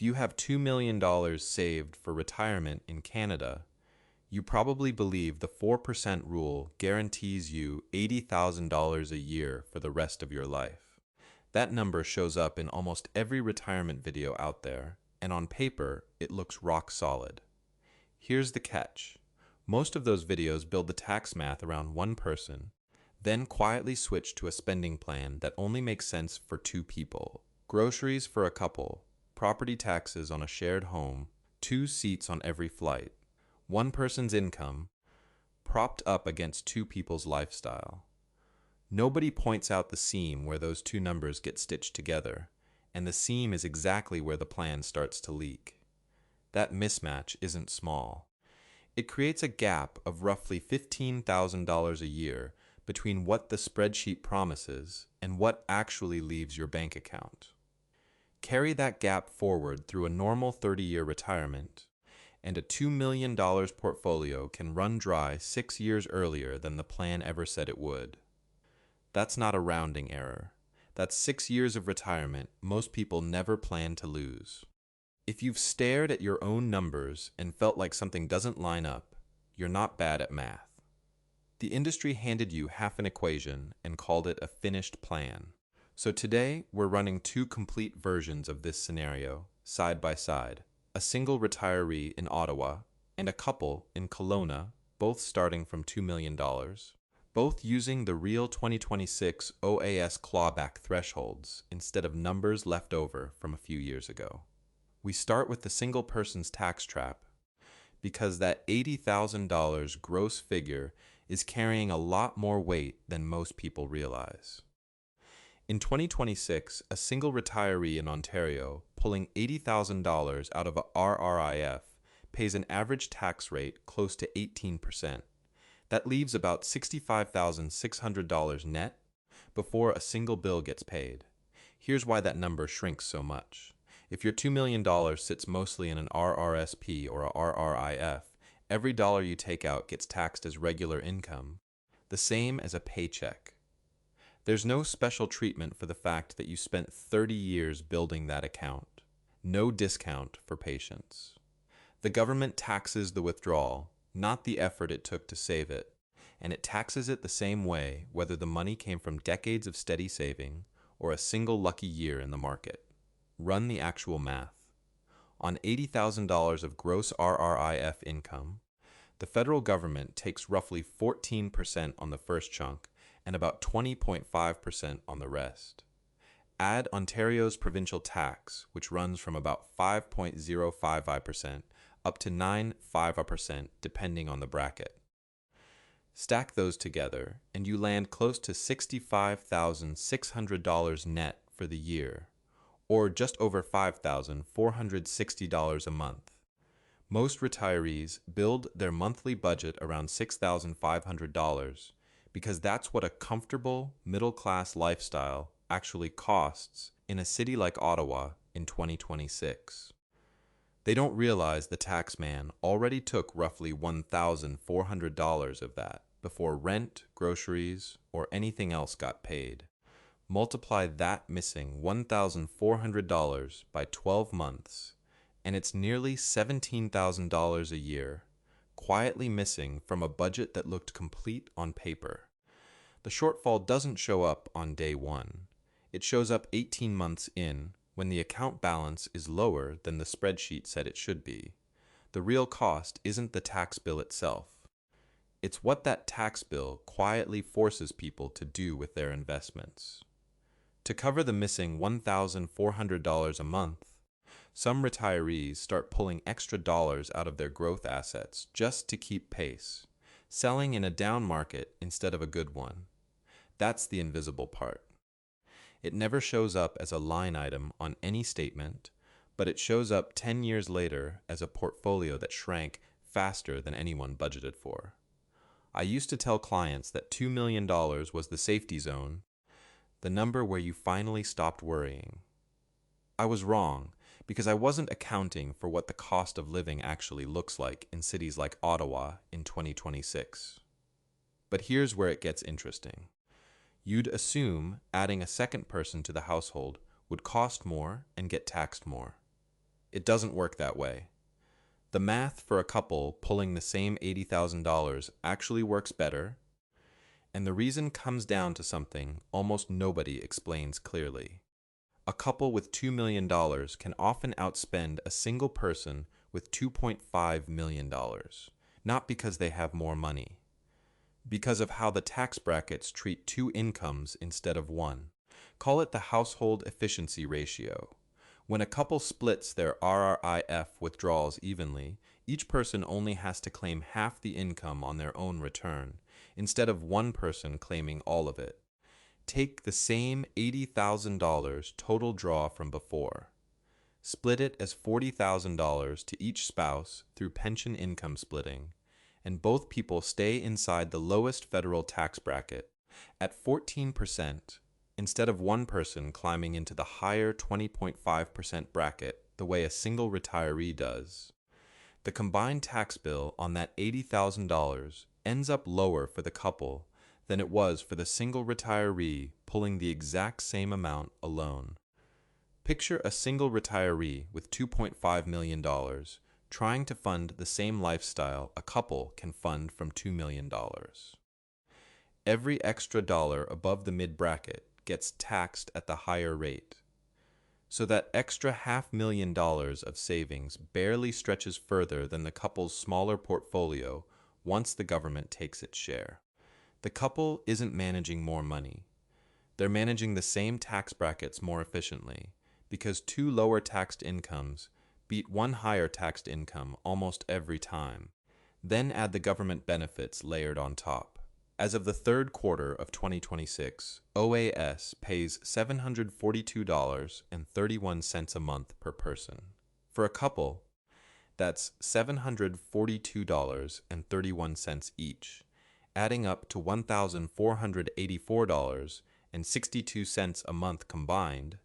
you have $2 million saved for retirement in Canada, you probably believe the 4% rule guarantees you $80,000 a year for the rest of your life. That number shows up in almost every retirement video out there, and on paper, it looks rock solid. Here's the catch. Most of those videos build the tax math around one person, then quietly switch to a spending plan that only makes sense for two people. Groceries for a couple, property taxes on a shared home, 2 seats on every flight. One person's income, propped up against two people's lifestyle. Nobody points out the seam where those two numbers get stitched together, and the seam is exactly where the plan starts to leak. That mismatch isn't small. It creates a gap of roughly $15,000 a year between what the spreadsheet promises and what actually leaves your bank account. Carry that gap forward through a normal 30-year retirement, and a $2 million portfolio can run dry 6 years earlier than the plan ever said it would. That's not a rounding error. That's 6 years of retirement most people never plan to lose. If you've stared at your own numbers and felt like something doesn't line up, you're not bad at math. The industry handed you half an equation and called it a finished plan. So today, we're running 2 complete versions of this scenario, side by side. A single retiree in Ottawa and a couple in Kelowna, both starting from $2 million, both using the real 2026 OAS clawback thresholds instead of numbers left over from a few years ago. We start with the single person's tax trap because that $80,000 gross figure is carrying a lot more weight than most people realize. In 2026, a single retiree in Ontario pulling $80,000 out of a RRIF pays an average tax rate close to 18%. That leaves about $65,600 net before a single bill gets paid. Here's why that number shrinks so much. If your $2 million sits mostly in an RRSP or a RRIF, every dollar you take out gets taxed as regular income, the same as a paycheck. There's no special treatment for the fact that you spent 30 years building that account. No discount for patience. The government taxes the withdrawal, not the effort it took to save it, and it taxes it the same way whether the money came from decades of steady saving or a single lucky year in the market. Run the actual math. On $80,000 of gross RRIF income, the federal government takes roughly 14% on the first chunk and about 20.5% on the rest. Add Ontario's provincial tax, which runs from about 5.055% up to 9.5% depending on the bracket. Stack those together, and you land close to $65,600 net for the year, or just over $5,460 a month. Most retirees build their monthly budget around $6,500 because that's what a comfortable, middle-class lifestyle actually costs in a city like Ottawa in 2026. They don't realize the tax man already took roughly $1,400 of that before rent, groceries, or anything else got paid. Multiply that missing $1,400 by 12 months, and it's nearly $17,000 a year, quietly missing from a budget that looked complete on paper. The shortfall doesn't show up on day one. It shows up 18 months in, when the account balance is lower than the spreadsheet said it should be. The real cost isn't the tax bill itself. It's what that tax bill quietly forces people to do with their investments. To cover the missing $1,400 a month, some retirees start pulling extra dollars out of their growth assets just to keep pace, selling in a down market instead of a good one. That's the invisible part. It never shows up as a line item on any statement, but it shows up 10 years later as a portfolio that shrank faster than anyone budgeted for. I used to tell clients that $2 million was the safety zone, the number where you finally stopped worrying. I was wrong, because I wasn't accounting for what the cost of living actually looks like in cities like Ottawa in 2026. But here's where it gets interesting. You'd assume adding a second person to the household would cost more and get taxed more. It doesn't work that way. The math for a couple pulling the same $80,000 actually works better, and the reason comes down to something almost nobody explains clearly. A couple with $2 million can often outspend a single person with $2.5 million, not because they have more money, because of how the tax brackets treat two incomes instead of one. Call it the household efficiency ratio. When a couple splits their RRIF withdrawals evenly, each person only has to claim half the income on their own return, instead of one person claiming all of it. Take the same $80,000 total draw from before. Split it as $40,000 to each spouse through pension income splitting, and both people stay inside the lowest federal tax bracket at 14%, instead of one person climbing into the higher 20.5% bracket the way a single retiree does. The combined tax bill on that $80,000 ends up lower for the couple than it was for the single retiree pulling the exact same amount alone. Picture a single retiree with $2.5 million trying to fund the same lifestyle a couple can fund from $2 million. Every extra dollar above the mid-bracket gets taxed at the higher rate. So that extra $500,000 of savings barely stretches further than the couple's smaller portfolio once the government takes its share. The couple isn't managing more money. They're managing the same tax brackets more efficiently, because two lower taxed incomes beat one higher taxed income almost every time. Then add the government benefits layered on top. As of the third quarter of 2026, OAS pays $742.31 a month per person. For a couple, that's $742.31 each, adding up to $1,484.62 a month combined,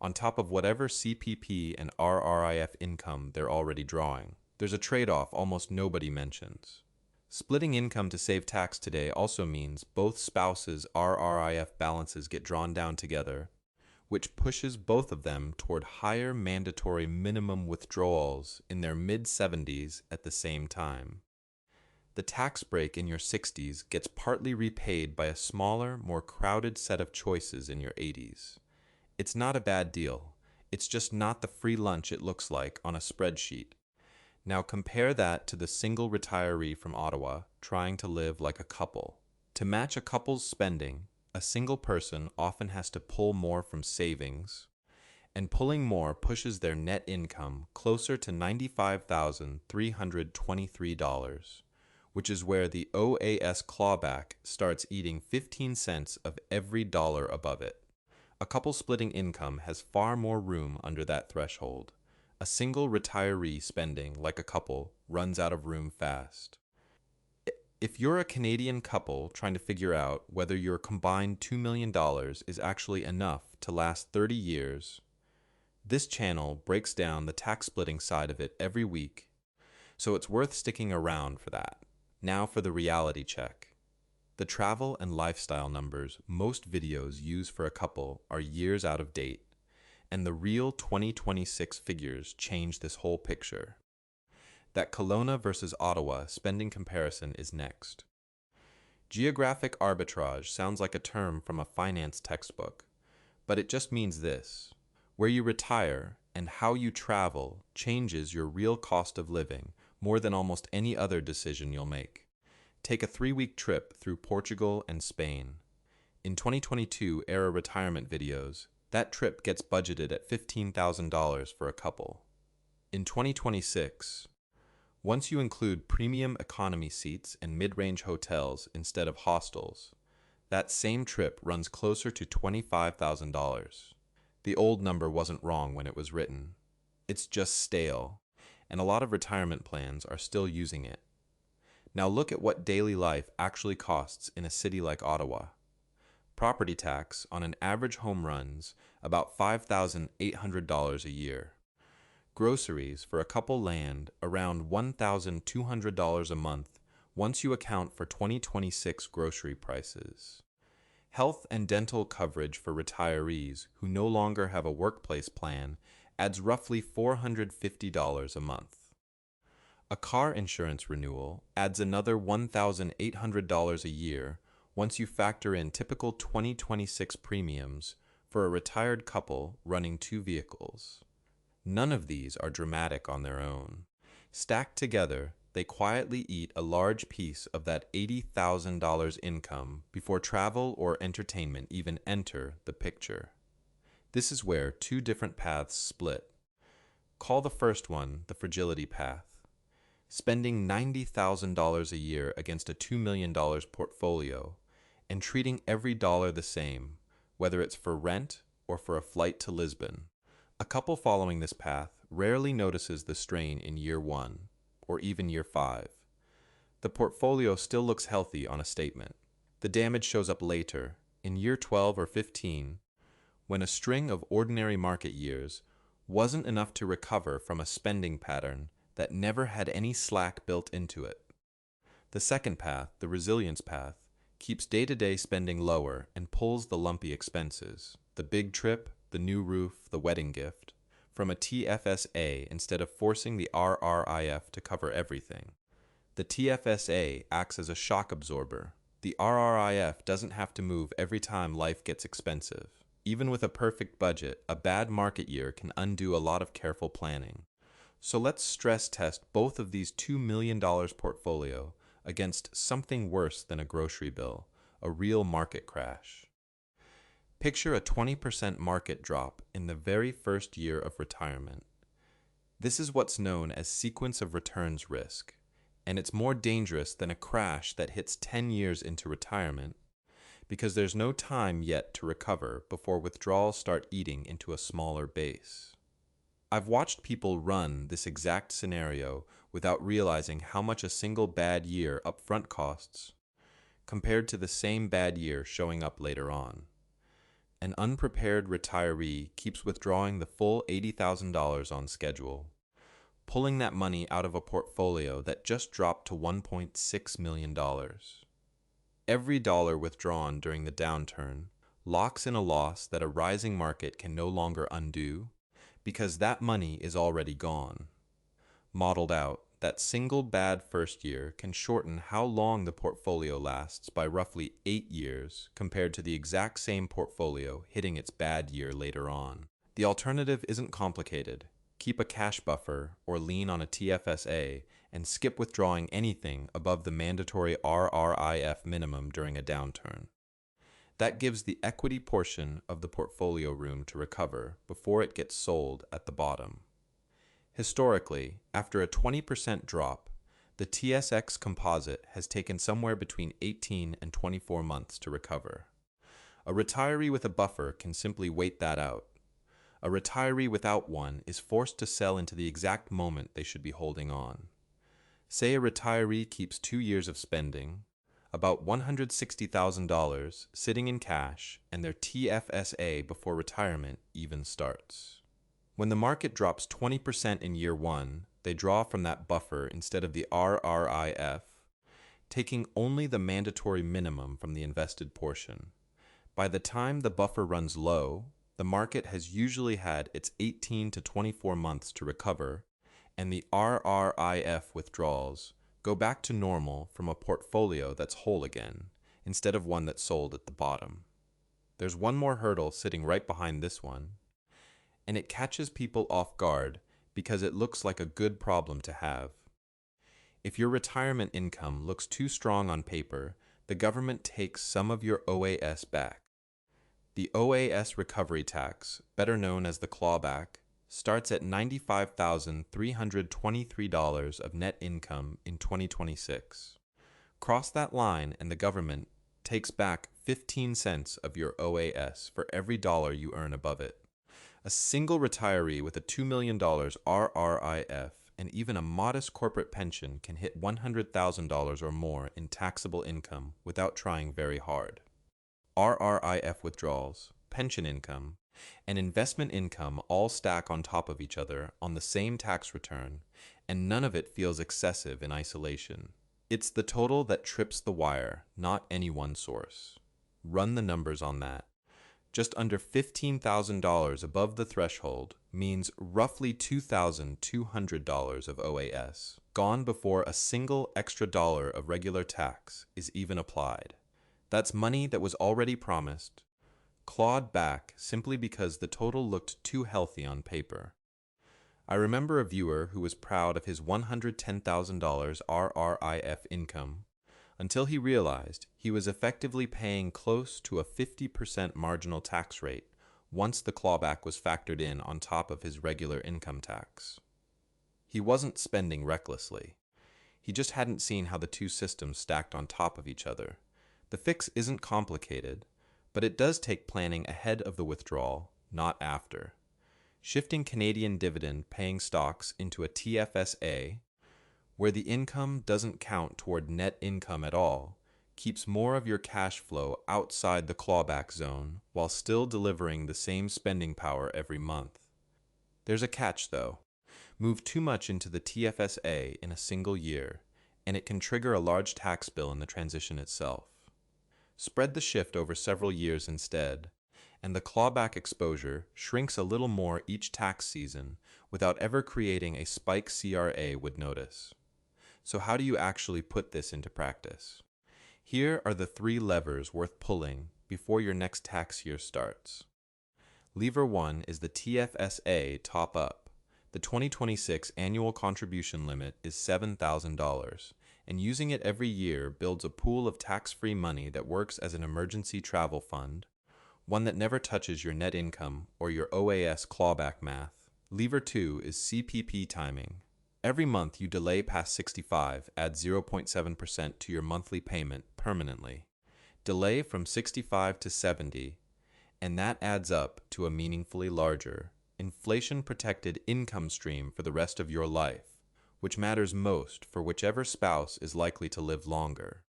on top of whatever CPP and RRIF income they're already drawing. There's a trade-off almost nobody mentions. Splitting income to save tax today also means both spouses' RRIF balances get drawn down together, which pushes both of them toward higher mandatory minimum withdrawals in their mid-70s at the same time. The tax break in your 60s gets partly repaid by a smaller, more crowded set of choices in your 80s. It's not a bad deal. It's just not the free lunch it looks like on a spreadsheet. Now compare that to the single retiree from Ottawa trying to live like a couple. To match a couple's spending, a single person often has to pull more from savings, and pulling more pushes their net income closer to $95,323, which is where the OAS clawback starts eating 15 cents of every dollar above it. A couple splitting income has far more room under that threshold. A single retiree spending like a couple runs out of room fast. If you're a Canadian couple trying to figure out whether your combined $2 million is actually enough to last 30 years, this channel breaks down the tax splitting side of it every week, so it's worth sticking around for that. Now for the reality check. The travel and lifestyle numbers most videos use for a couple are years out of date, and the real 2026 figures change this whole picture. That Kelowna versus Ottawa spending comparison is next. Geographic arbitrage sounds like a term from a finance textbook, but it just means this: where you retire and how you travel changes your real cost of living more than almost any other decision you'll make. Take a 3-week trip through Portugal and Spain. In 2022 era retirement videos, that trip gets budgeted at $15,000 for a couple. In 2026, once you include premium economy seats and mid-range hotels instead of hostels, that same trip runs closer to $25,000. The old number wasn't wrong when it was written. It's just stale, and a lot of retirement plans are still using it. Now look at what daily life actually costs in a city like Ottawa. Property tax on an average home runs about $5,800 a year. Groceries for a couple land around $1,200 a month once you account for 2026 grocery prices. Health and dental coverage for retirees who no longer have a workplace plan adds roughly $450 a month. A car insurance renewal adds another $1,800 a year once you factor in typical 2026 premiums for a retired couple running 2 vehicles. None of these are dramatic on their own. Stacked together, they quietly eat a large piece of that $80,000 income before travel or entertainment even enter the picture. This is where 2 different paths split. Call the first one the fragility path. Spending $90,000 a year against a $2 million portfolio and treating every dollar the same, whether it's for rent or for a flight to Lisbon. A couple following this path rarely notices the strain in year 1 or even year 5. The portfolio still looks healthy on a statement. The damage shows up later, in year 12 or 15, when a string of ordinary market years wasn't enough to recover from a spending pattern that never had any slack built into it. The second path, the resilience path, keeps day-to-day spending lower and pulls the lumpy expenses, the big trip, the new roof, the wedding gift, from a TFSA instead of forcing the RRIF to cover everything. The TFSA acts as a shock absorber. The RRIF doesn't have to move every time life gets expensive. Even with a perfect budget, a bad market year can undo a lot of careful planning. So let's stress test both of these $2 million portfolio against something worse than a grocery bill, a real market crash. Picture a 20% market drop in the very first year of retirement. This is what's known as sequence of returns risk, and it's more dangerous than a crash that hits 10 years into retirement because there's no time yet to recover before withdrawals start eating into a smaller base. I've watched people run this exact scenario without realizing how much a single bad year upfront costs compared to the same bad year showing up later on. An unprepared retiree keeps withdrawing the full $80,000 on schedule, pulling that money out of a portfolio that just dropped to $1.6 million. Every dollar withdrawn during the downturn locks in a loss that a rising market can no longer undo because that money is already gone. Modeled out, that single bad first year can shorten how long the portfolio lasts by roughly 8 years compared to the exact same portfolio hitting its bad year later on. The alternative isn't complicated. Keep a cash buffer or lean on a TFSA and skip withdrawing anything above the mandatory RRIF minimum during a downturn. That gives the equity portion of the portfolio room to recover before it gets sold at the bottom. Historically, after a 20% drop, the TSX composite has taken somewhere between 18 and 24 months to recover. A retiree with a buffer can simply wait that out. A retiree without one is forced to sell into the exact moment they should be holding on. Say a retiree keeps 2 years of spending, about $160,000 sitting in cash, and their TFSA before retirement even starts. When the market drops 20% in year 1, they draw from that buffer instead of the RRIF, taking only the mandatory minimum from the invested portion. By the time the buffer runs low, the market has usually had its 18 to 24 months to recover, and the RRIF withdrawals go back to normal from a portfolio that's whole again, instead of one that's sold at the bottom. There's one more hurdle sitting right behind this one, and it catches people off guard because it looks like a good problem to have. If your retirement income looks too strong on paper, the government takes some of your OAS back. The OAS recovery tax, better known as the clawback, starts at $95,323 of net income in 2026. Cross that line and the government takes back 15 cents of your OAS for every dollar you earn above it. A single retiree with a $2 million RRIF and even a modest corporate pension can hit $100,000 or more in taxable income without trying very hard. RRIF withdrawals, pension income, and investment income all stack on top of each other on the same tax return, and none of it feels excessive in isolation. It's the total that trips the wire, not any one source. Run the numbers on that. Just under $15,000 above the threshold, means roughly $2,200 of OAS, gone before a single extra dollar of regular tax is even applied. That's money that was already promised, clawed back simply because the total looked too healthy on paper. I remember a viewer who was proud of his $110,000 RRIF income until he realized he was effectively paying close to a 50% marginal tax rate once the clawback was factored in on top of his regular income tax. He wasn't spending recklessly. He just hadn't seen how the two systems stacked on top of each other. The fix isn't complicated, but it does take planning ahead of the withdrawal, not after. Shifting Canadian dividend-paying stocks into a TFSA, where the income doesn't count toward net income at all, keeps more of your cash flow outside the clawback zone while still delivering the same spending power every month. There's a catch, though. Move too much into the TFSA in a single year, and it can trigger a large tax bill in the transition itself. Spread the shift over several years instead, and the clawback exposure shrinks a little more each tax season without ever creating a spike CRA would notice. So how do you actually put this into practice? Here are the 3 levers worth pulling before your next tax year starts. Lever 1 is the TFSA top-up. The 2026 annual contribution limit is $7,000, and using it every year builds a pool of tax-free money that works as an emergency travel fund, one that never touches your net income or your OAS clawback math. Lever 2 is CPP timing. Every month you delay past 65 adds 0.7% to your monthly payment permanently. Delay from 65 to 70, and that adds up to a meaningfully larger, inflation-protected income stream for the rest of your life, which matters most for whichever spouse is likely to live longer.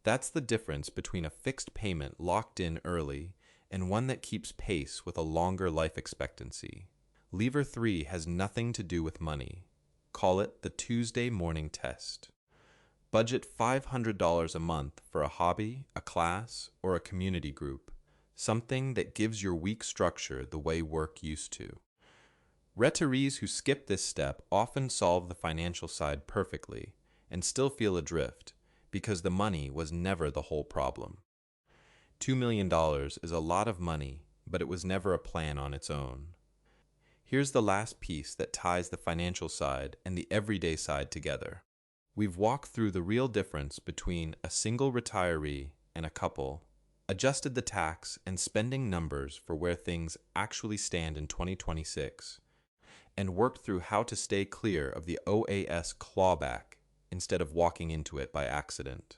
That's the difference between a fixed payment locked in early and one that keeps pace with a longer life expectancy. Lever 3 has nothing to do with money. Call it the Tuesday morning test. Budget $500 a month for a hobby, a class, or a community group, something that gives your week structure the way work used to. Retirees who skip this step often solve the financial side perfectly and still feel adrift because the money was never the whole problem. $2 million is a lot of money, but it was never a plan on its own. Here's the last piece that ties the financial side and the everyday side together. We've walked through the real difference between a single retiree and a couple, adjusted the tax and spending numbers for where things actually stand in 2026, and worked through how to stay clear of the OAS clawback instead of walking into it by accident.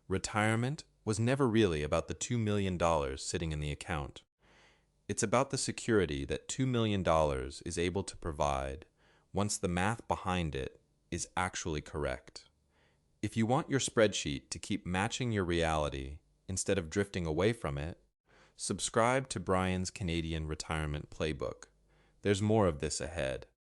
Retirement was never really about the $2 million sitting in the account. It's about the security that $2 million is able to provide once the math behind it is actually correct. If you want your spreadsheet to keep matching your reality instead of drifting away from it, subscribe to Brian's Canadian Retirement Playbook. There's more of this ahead.